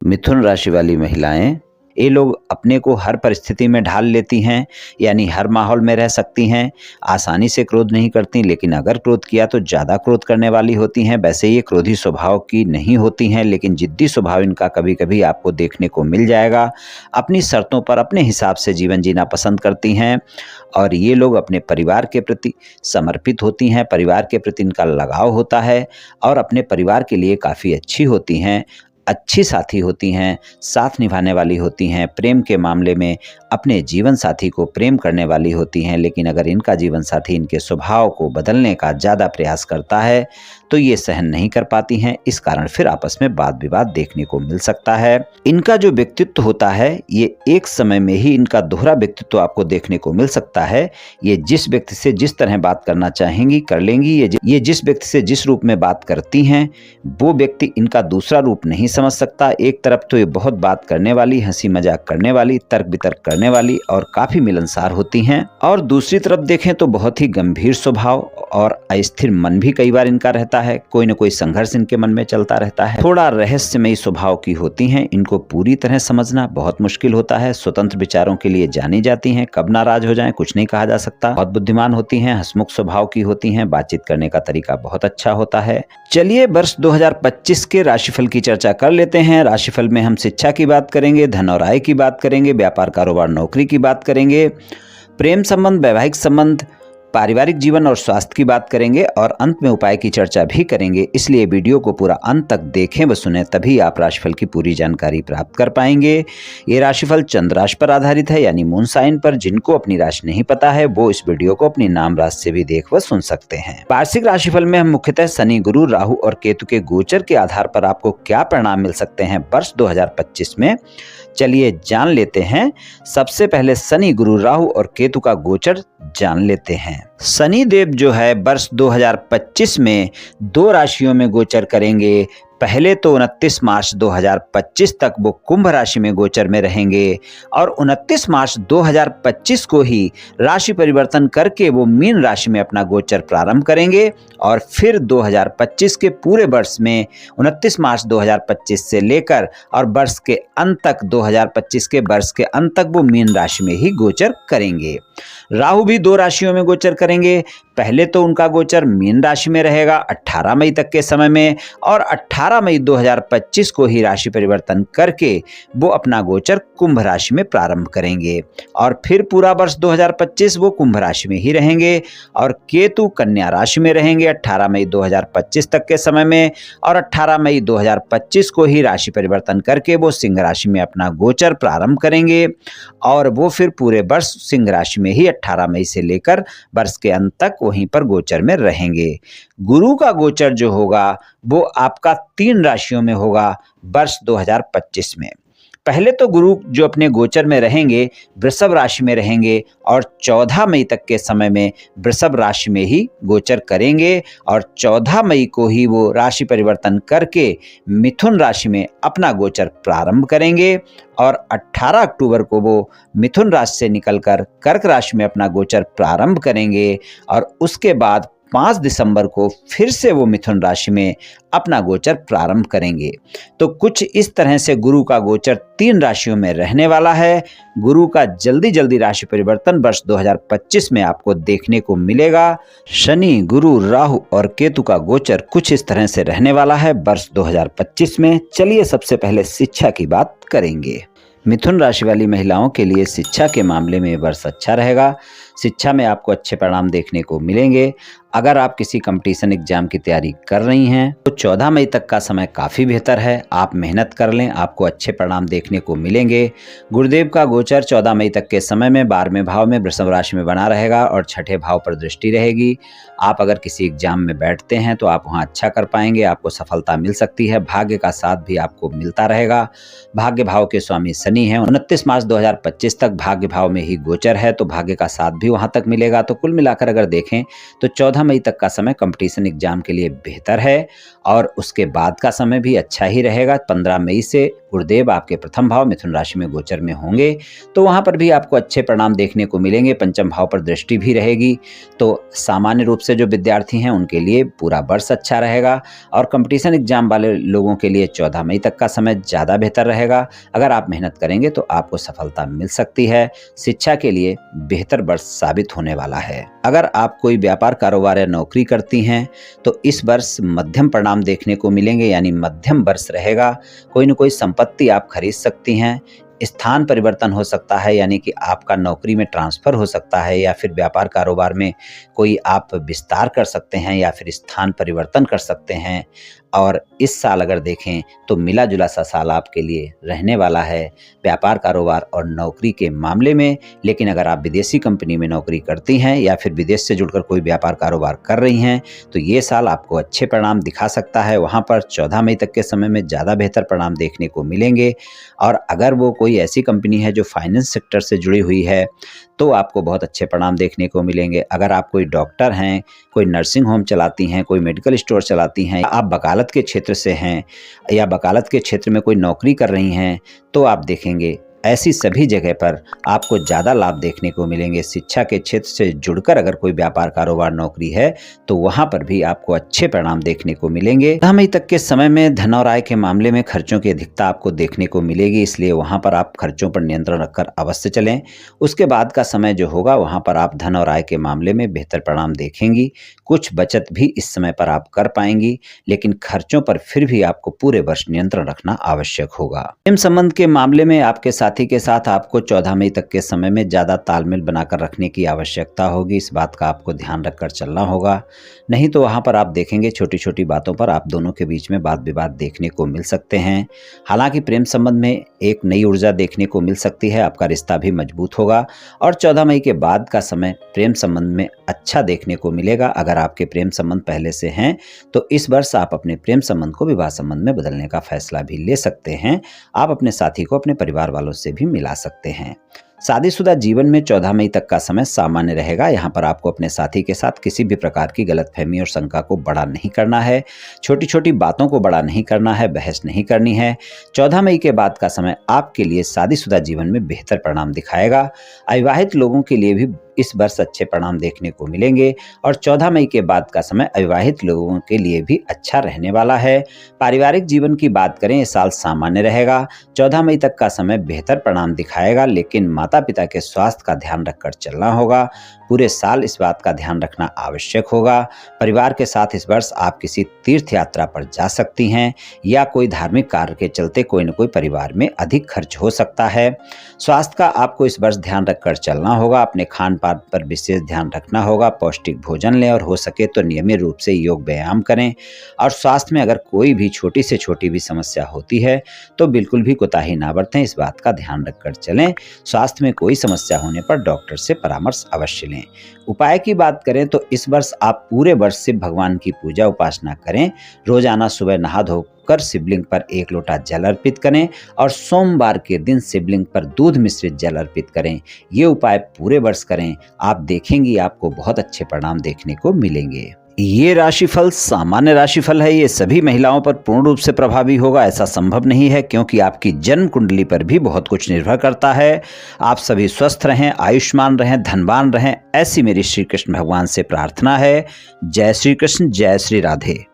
मिथुन राशि वाली महिलाएं, ये लोग अपने को हर परिस्थिति में ढाल लेती हैं, यानी हर माहौल में रह सकती हैं। आसानी से क्रोध नहीं करती, लेकिन अगर क्रोध किया तो ज़्यादा क्रोध करने वाली होती हैं। वैसे ये क्रोधी स्वभाव की नहीं होती हैं, लेकिन जिद्दी स्वभाव इनका कभी कभी आपको देखने को मिल जाएगा। अपनी शर्तों पर अपने हिसाब से जीवन जीना पसंद करती हैं और ये लोग अपने परिवार के प्रति समर्पित होती हैं। परिवार के प्रति इनका लगाव होता है और अपने परिवार के लिए काफ़ी अच्छी होती हैं, अच्छी साथी होती हैं, साथ निभाने वाली होती हैं। प्रेम के मामले में अपने जीवन साथी को प्रेम करने वाली होती हैं, लेकिन अगर इनका जीवन साथी इनके स्वभाव को बदलने का ज़्यादा प्रयास करता है तो ये सहन नहीं कर पाती हैं। इस कारण फिर आपस में वाद विवाद देखने को मिल सकता है। इनका जो व्यक्तित्व होता है, ये एक समय में ही इनका दोहरा व्यक्तित्व आपको देखने को मिल सकता है। ये जिस व्यक्ति से जिस तरह बात करना चाहेंगी कर लेंगी। ये जिस व्यक्ति से जिस रूप में बात करती हैं, वो व्यक्ति इनका दूसरा रूप नहीं समझ सकता। एक तरफ तो ये बहुत बात करने वाली, हंसी मजाक करने वाली, तर्क वितर्क करने वाली और काफी मिलनसार होती हैं, और दूसरी तरफ देखें तो बहुत ही गंभीर स्वभाव और अस्थिर मन भी कई बार इनका रहता है। कोई न कोई संघर्ष इनके मन में चलता रहता है। थोड़ा रहस्यमयी स्वभाव की होती हैं। इनको पूरी तरह समझना बहुत मुश्किल होता है। स्वतंत्र विचारों के लिए जानी जाती हैं। कब नाराज हो जाएं कुछ नहीं कहा जा सकता। बहुत बुद्धिमान होती हैं, हंसमुख स्वभाव की होती हैं, बातचीत करने का तरीका बहुत अच्छा होता है। चलिए वर्ष 2025 के राशिफल की चर्चा कर लेते हैं। राशिफल में हम शिक्षा की बात करेंगे, धन और आय की बात करेंगे, व्यापार कारोबार नौकरी की बात करेंगे, प्रेम संबंध, वैवाहिक संबंध, पारिवारिक जीवन और स्वास्थ्य की बात करेंगे और अंत में उपाय की चर्चा भी करेंगे। इसलिए वीडियो को पूरा अंत तक देखें व सुने, तभी आप राशिफल की पूरी जानकारी प्राप्त कर पाएंगे। ये राशिफल चंद्र राशि पर आधारित है, यानी मून साइन पर। जिनको अपनी राशि नहीं पता है वो इस वीडियो को अपनी नाम राशि से भी देख व सुन सकते हैं। वार्षिक राशिफल में हम मुख्यतः शनि, गुरु, राहु और केतु के गोचर के आधार पर आपको क्या परिणाम मिल सकते हैं वर्ष 2025 में, चलिए जान लेते हैं। सबसे पहले शनि, गुरु, राहु और केतु का गोचर जान लेते हैं। शनि देव जो है वर्ष 2025 में 2 राशियों में गोचर करेंगे। पहले तो 29 मार्च 2025 तक वो कुंभ राशि में गोचर में रहेंगे और 29 मार्च 2025 को ही राशि परिवर्तन करके वो मीन राशि में अपना गोचर प्रारंभ करेंगे और फिर 2025 के पूरे वर्ष में 29 मार्च 2025 से लेकर और वर्ष के अंत तक 2025 के वर्ष के अंत तक वो मीन राशि में ही गोचर करेंगे। राहु भी 2 राशियों में गोचर करेंगे। पहले तो उनका गोचर मीन राशि में रहेगा 18 मई तक के समय में और 18 मई 2025 को ही राशि परिवर्तन करके वो अपना गोचर कुंभ राशि में प्रारंभ करेंगे और फिर पूरा वर्ष 2025 वो कुंभ राशि में ही रहेंगे। और केतु कन्या राशि में रहेंगे 18 मई 2025 तक के समय में और 18 मई 2025 को ही राशि परिवर्तन करके वो सिंह राशि में अपना गोचर प्रारंभ करेंगे और वो फिर पूरे वर्ष सिंह राशि में ही 18 मई से लेकर वर्ष के अंत तक वहीं पर गोचर में रहेंगे। गुरु का गोचर जो होगा वो आपका 3 राशियों में होगा वर्ष 2025 में। पहले तो गुरु जो अपने गोचर में रहेंगे वृषभ राशि में रहेंगे और 14 मई तक के समय में वृषभ राशि में ही गोचर करेंगे और 14 मई को ही वो राशि परिवर्तन करके मिथुन राशि में अपना गोचर प्रारंभ करेंगे और 18 अक्टूबर को वो मिथुन राशि से निकलकर कर्क राशि में अपना गोचर प्रारंभ करेंगे और उसके बाद 5 दिसंबर को फिर से वो मिथुन राशि में अपना गोचर प्रारंभ करेंगे। तो कुछ इस तरह से गुरु का गोचर 3 राशियों में रहने वाला है। गुरु का जल्दी जल्दी राशि परिवर्तन वर्ष 2025 में आपको देखने को मिलेगा। शनि, गुरु, राहु और केतु का गोचर कुछ इस तरह से रहने वाला है वर्ष 2025 में। चलिए सबसे पहले शिक्षा की बात करेंगे। मिथुन राशि वाली महिलाओं के लिए शिक्षा के मामले में वर्ष अच्छा रहेगा। शिक्षा में आपको अच्छे परिणाम देखने को मिलेंगे। अगर आप किसी कंपटीशन एग्जाम की तैयारी कर रही हैं तो 14 मई तक का समय काफ़ी बेहतर है। आप मेहनत कर लें, आपको अच्छे परिणाम देखने को मिलेंगे। गुरुदेव का गोचर 14 मई तक के समय में 12वें भाव में वृषभ राशि में बना रहेगा और 6ठे भाव पर दृष्टि रहेगी। आप अगर किसी एग्जाम में बैठते हैं तो आप वहाँ अच्छा कर पाएंगे, आपको सफलता मिल सकती है। भाग्य का साथ भी आपको मिलता रहेगा। भाग्य भाव के स्वामी शनि हैं। 29 मार्च 2025 तक भाग्य भाव में ही गोचर है तो भाग्य का साथ भी वहाँ तक मिलेगा। तो कुल मिलाकर अगर देखें तो 14 मई तक का समय कंपटीशन एग्जाम के लिए बेहतर है और उसके बाद का समय भी अच्छा ही रहेगा। 15 मई से गुरुदेव आपके प्रथम भाव मिथुन राशि में गोचर में होंगे तो वहाँ पर भी आपको अच्छे परिणाम देखने को मिलेंगे। पंचम भाव पर दृष्टि भी रहेगी, तो सामान्य रूप से जो विद्यार्थी हैं उनके लिए पूरा वर्ष अच्छा रहेगा। और कंपटीशन एग्जाम वाले लोगों के लिए 14 मई तक का समय ज़्यादा बेहतर रहेगा। अगर आप मेहनत करेंगे तो आपको सफलता मिल सकती है। शिक्षा के लिए बेहतर वर्ष साबित होने वाला है। अगर आप कोई व्यापार, कारोबार या नौकरी करती हैं तो इस वर्ष मध्यम परिणाम देखने को मिलेंगे, यानी मध्यम वर्ष रहेगा। कोई न कोई संपत्ति आप खरीद सकती हैं। स्थान परिवर्तन हो सकता है, यानी कि आपका नौकरी में ट्रांसफ़र हो सकता है, या फिर व्यापार कारोबार में कोई आप विस्तार कर सकते हैं या फिर स्थान परिवर्तन कर सकते हैं। और इस साल अगर देखें तो मिला जुला सा साल आपके लिए रहने वाला है व्यापार, कारोबार और नौकरी के मामले में। लेकिन अगर आप विदेशी कंपनी में नौकरी करती हैं या फिर विदेश से जुड़कर कोई व्यापार कारोबार कर रही हैं तो ये साल आपको अच्छे परिणाम दिखा सकता है। वहाँ पर 14 मई तक के समय में ज़्यादा बेहतर परिणाम देखने को मिलेंगे। और अगर वो कोई ऐसी कंपनी है जो फाइनेंस सेक्टर से जुड़ी हुई है तो आपको बहुत अच्छे परिणाम देखने को मिलेंगे। अगर आप कोई डॉक्टर हैं, कोई नर्सिंग होम चलाती हैं, कोई मेडिकल स्टोर चलाती हैं, आप वकालत के क्षेत्र से हैं या वकालत के क्षेत्र में कोई नौकरी कर रही हैं तो आप देखेंगे ऐसी सभी जगह पर आपको ज़्यादा लाभ देखने को मिलेंगे। शिक्षा के क्षेत्र से जुड़कर अगर कोई व्यापार, कारोबार, नौकरी है तो वहाँ पर भी आपको अच्छे परिणाम देखने को मिलेंगे। 10 मई तक के समय में धन और आय के मामले में खर्चों की अधिकता आपको देखने को मिलेगी, इसलिए वहाँ पर आप खर्चों पर नियंत्रण रखकर अवश्य चलें। उसके बाद का समय जो होगा वहाँ पर आप धन और आय के मामले में बेहतर परिणाम देखेंगी। कुछ बचत भी इस समय पर आप कर पाएंगी, लेकिन खर्चों पर फिर भी आपको पूरे वर्ष नियंत्रण रखना आवश्यक होगा। प्रेम संबंध के मामले में आपके साथी के साथ आपको 14 मई तक के समय में ज़्यादा तालमेल बनाकर रखने की आवश्यकता होगी। इस बात का आपको ध्यान रखकर चलना होगा, नहीं तो वहाँ पर आप देखेंगे छोटी छोटी बातों पर आप दोनों के बीच में वाद विवाद देखने को मिल सकते हैं। हालांकि प्रेम संबंध में एक नई ऊर्जा देखने को मिल सकती है, आपका रिश्ता भी मजबूत होगा और 14 मई के बाद का समय प्रेम संबंध में अच्छा देखने को मिलेगा। अगर आपके प्रेम संबंध पहले से हैं तो इस वर्ष आप अपने प्रेम संबंध को विवाह संबंध में बदलने का फैसला भी ले सकते हैं। आप अपने साथी को अपने परिवार वालों से भी मिला सकते हैं। शादीशुदा जीवन में 14 मई तक का समय सामान्य रहेगा। यहाँ पर आपको अपने साथी के साथ किसी भी प्रकार की गलतफहमी और शंका को बड़ा नहीं करना है, छोटी छोटी बातों को बड़ा नहीं करना है, बहस नहीं करनी है। 14 मई के बाद का समय आपके लिए शादीशुदा जीवन में बेहतर परिणाम दिखाएगा। अविवाहित लोगों के लिए भी इस वर्ष अच्छे परिणाम देखने को मिलेंगे और 14 मई के बाद का समय अविवाहित लोगों के लिए भी अच्छा रहने वाला है। पारिवारिक जीवन की बात करें, इस साल सामान्य रहेगा। 14 मई तक का समय बेहतर परिणाम दिखाएगा, लेकिन माता पिता के स्वास्थ्य का ध्यान रखकर चलना होगा। पूरे साल इस बात का ध्यान रखना आवश्यक होगा। परिवार के साथ इस वर्ष आप किसी तीर्थ यात्रा पर जा सकती हैं या कोई धार्मिक कार्य के चलते कोई न कोई परिवार में अधिक खर्च हो सकता है। स्वास्थ्य का आपको इस वर्ष ध्यान रखकर चलना होगा। अपने खान पान पर विशेष ध्यान रखना होगा। पौष्टिक भोजन लें और हो सके तो नियमित रूप से योग व्यायाम करें। और स्वास्थ्य में अगर कोई भी छोटी से छोटी भी समस्या होती है तो बिल्कुल भी कोताही ना बरतें, इस बात का ध्यान रखकर चलें। स्वास्थ्य में कोई समस्या होने पर डॉक्टर से परामर्श अवश्य लें। उपाय की बात करें तो इस वर्ष आप पूरे वर्ष से भगवान की पूजा उपासना करें। रोजाना सुबह नहा धोकर शिवलिंग पर 1 लोटा जल अर्पित करें और सोमवार के दिन शिवलिंग पर दूध मिश्रित जल अर्पित करें। ये उपाय पूरे वर्ष करें, आप देखेंगी आपको बहुत अच्छे परिणाम देखने को मिलेंगे। ये राशिफल सामान्य राशिफल है, ये सभी महिलाओं पर पूर्ण रूप से प्रभावी होगा ऐसा संभव नहीं है, क्योंकि आपकी जन्म कुंडली पर भी बहुत कुछ निर्भर करता है। आप सभी स्वस्थ रहें, आयुष्मान रहें, धनवान रहें, ऐसी मेरी श्री कृष्ण भगवान से प्रार्थना है। जय श्री कृष्ण, जय श्री राधे।